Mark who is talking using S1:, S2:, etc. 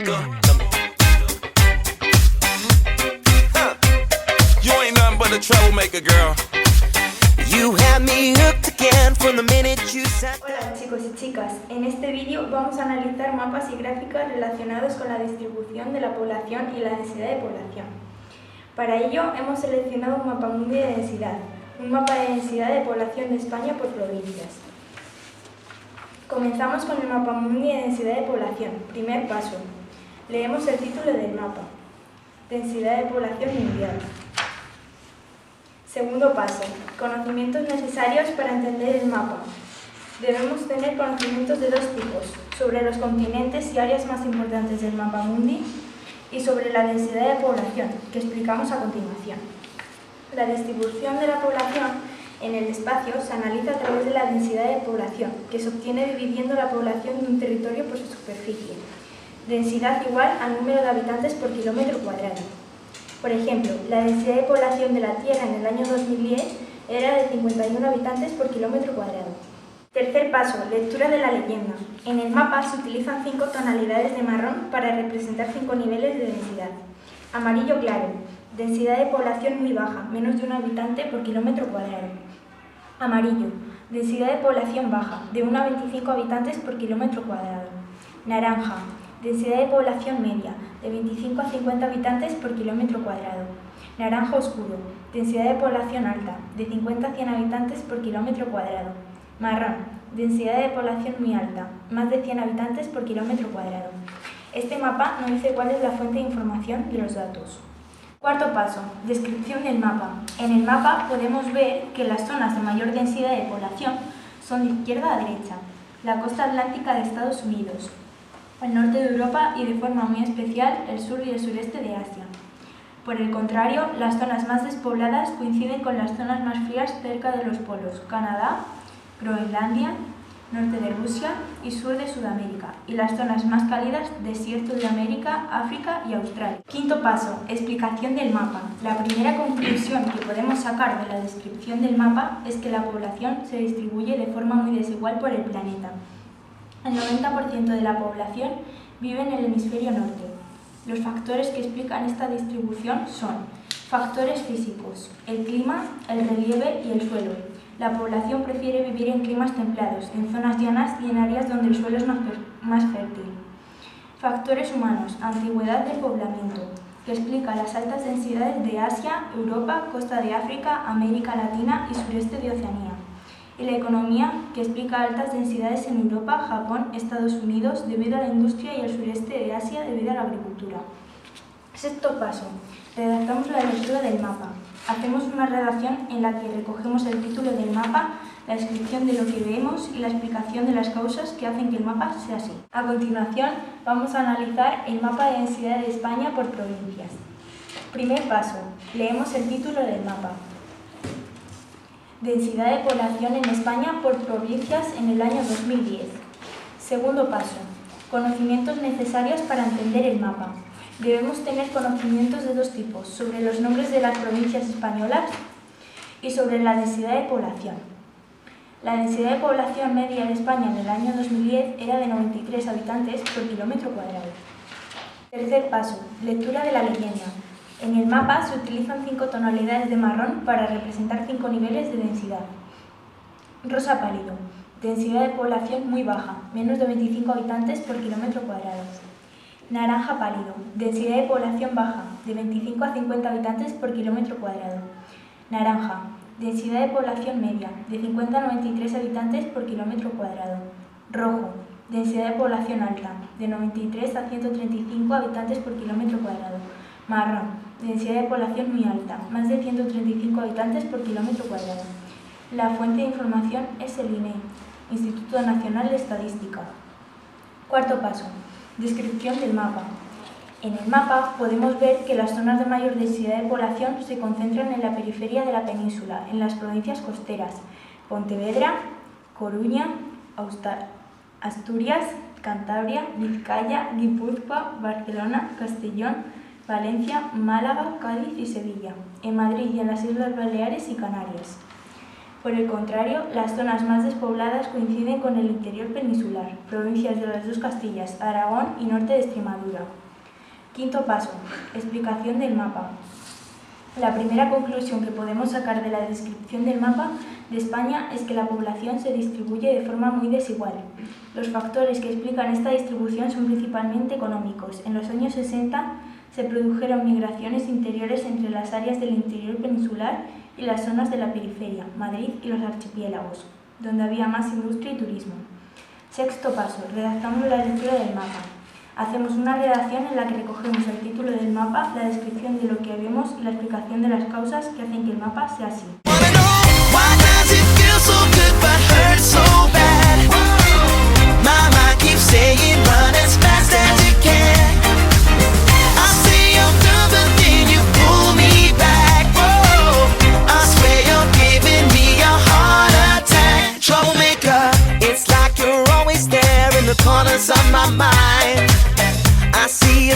S1: troublemaker. You ain't nothing but a troublemaker, girl. You had me hooked again from the minute you sat.
S2: Hola chicos y chicas, en este vídeo vamos a analizar mapas y gráficas relacionados con la distribución de la población y la densidad de población. Para ello hemos seleccionado un mapa mundial de densidad, un mapa de densidad de población de España por provincias. Comenzamos con el mapa mundial de densidad de población. Primer paso. Leemos el título del mapa. Densidad de población mundial. Segundo paso. Conocimientos necesarios para entender el mapa. Debemos tener conocimientos de dos tipos, sobre los continentes y áreas más importantes del mapa mundi y sobre la densidad de población, que explicamos a continuación. La distribución de la población en el espacio se analiza a través de la densidad de población, que se obtiene dividiendo la población de un territorio por su superficie. Densidad igual al número de habitantes por kilómetro cuadrado. Por ejemplo, la densidad de población de la Tierra en el año 2010 era de 51 habitantes por kilómetro cuadrado. Tercer paso, lectura de la leyenda. En el mapa se utilizan 5 tonalidades de marrón para representar 5 niveles de densidad. Amarillo claro, densidad de población muy baja, menos de un habitante por kilómetro cuadrado. Amarillo, densidad de población baja, de 1 a 25 habitantes por kilómetro cuadrado. Naranja, densidad de población media, de 25 a 50 habitantes por kilómetro cuadrado. Naranja oscuro, densidad de población alta, de 50 a 100 habitantes por kilómetro cuadrado. Marrón, densidad de población muy alta, más de 100 habitantes por kilómetro cuadrado. Este mapa nos dice cuál es la fuente de información de los datos. Cuarto paso, descripción del mapa. En el mapa podemos ver que las zonas de mayor densidad de población son de izquierda a derecha, la costa atlántica de Estados Unidos, el norte de Europa y de forma muy especial el sur y el sureste de Asia. Por el contrario, las zonas más despobladas coinciden con las zonas más frías cerca de los polos, Canadá, Groenlandia, norte de Rusia y sur de Sudamérica, y las zonas más cálidas, desierto de América, África y Australia. Quinto paso, explicación del mapa. La primera conclusión que podemos sacar de la descripción del mapa es que la población se distribuye de forma muy desigual por el planeta. El 90% de la población vive en el hemisferio norte. Los factores que explican esta distribución son factores físicos, el clima, el relieve y el suelo. La población prefiere vivir en climas templados, en zonas llanas y en áreas donde el suelo es más fértil. Factores humanos, antigüedad del poblamiento, que explica las altas densidades de Asia, Europa, costa de África, América Latina y sureste de Oceanía. Y la economía, que explica altas densidades en Europa, Japón, Estados Unidos, debido a la industria y el sureste de Asia debido a la agricultura. Sexto paso, redactamos la lectura del mapa. Hacemos una redacción en la que recogemos el título del mapa, la descripción de lo que vemos y la explicación de las causas que hacen que el mapa sea así. A continuación, vamos a analizar el mapa de densidad de España por provincias. Primer paso, leemos el título del mapa. Densidad de población en España por provincias en el año 2010. Segundo paso, conocimientos necesarios para entender el mapa. Debemos tener conocimientos de dos tipos, sobre los nombres de las provincias españolas y sobre la densidad de población. La densidad de población media de España en el año 2010 era de 93 habitantes por kilómetro cuadrado. Tercer paso, lectura de la leyenda. En el mapa se utilizan 5 tonalidades de marrón para representar 5 niveles de densidad. Rosa pálido, densidad de población muy baja, menos de 25 habitantes por kilómetro cuadrado. Naranja pálido, densidad de población baja, de 25 a 50 habitantes por kilómetro cuadrado. Naranja, densidad de población media, de 50 a 93 habitantes por kilómetro cuadrado. Rojo, densidad de población alta, de 93 a 135 habitantes por kilómetro cuadrado. Marrón, densidad de población muy alta, más de 135 habitantes por kilómetro cuadrado. La fuente de información es el INE, Instituto Nacional de Estadística. Cuarto paso, descripción del mapa. En el mapa podemos ver que las zonas de mayor densidad de población se concentran en la periferia de la península, en las provincias costeras, Pontevedra, Coruña, Asturias, Cantabria, Vizcaya, Guipúzcoa, Barcelona, Castellón, Valencia, Málaga, Cádiz y Sevilla, en Madrid y en las Islas Baleares y Canarias. Por el contrario, las zonas más despobladas coinciden con el interior peninsular, provincias de las dos Castillas, Aragón y norte de Extremadura. Quinto paso, explicación del mapa. La primera conclusión que podemos sacar de la descripción del mapa de España es que la población se distribuye de forma muy desigual. Los factores que explican esta distribución son principalmente económicos. En los años 60 se produjeron migraciones interiores entre las áreas del interior peninsular y las zonas de la periferia, Madrid y los archipiélagos, donde había más industria y turismo. Sexto paso, redactamos la lectura del mapa. Hacemos una redacción en la que recogemos el título del mapa, la descripción de lo que vemos y la explicación de las causas que hacen que el mapa sea así.
S1: Corners of my mind, I see a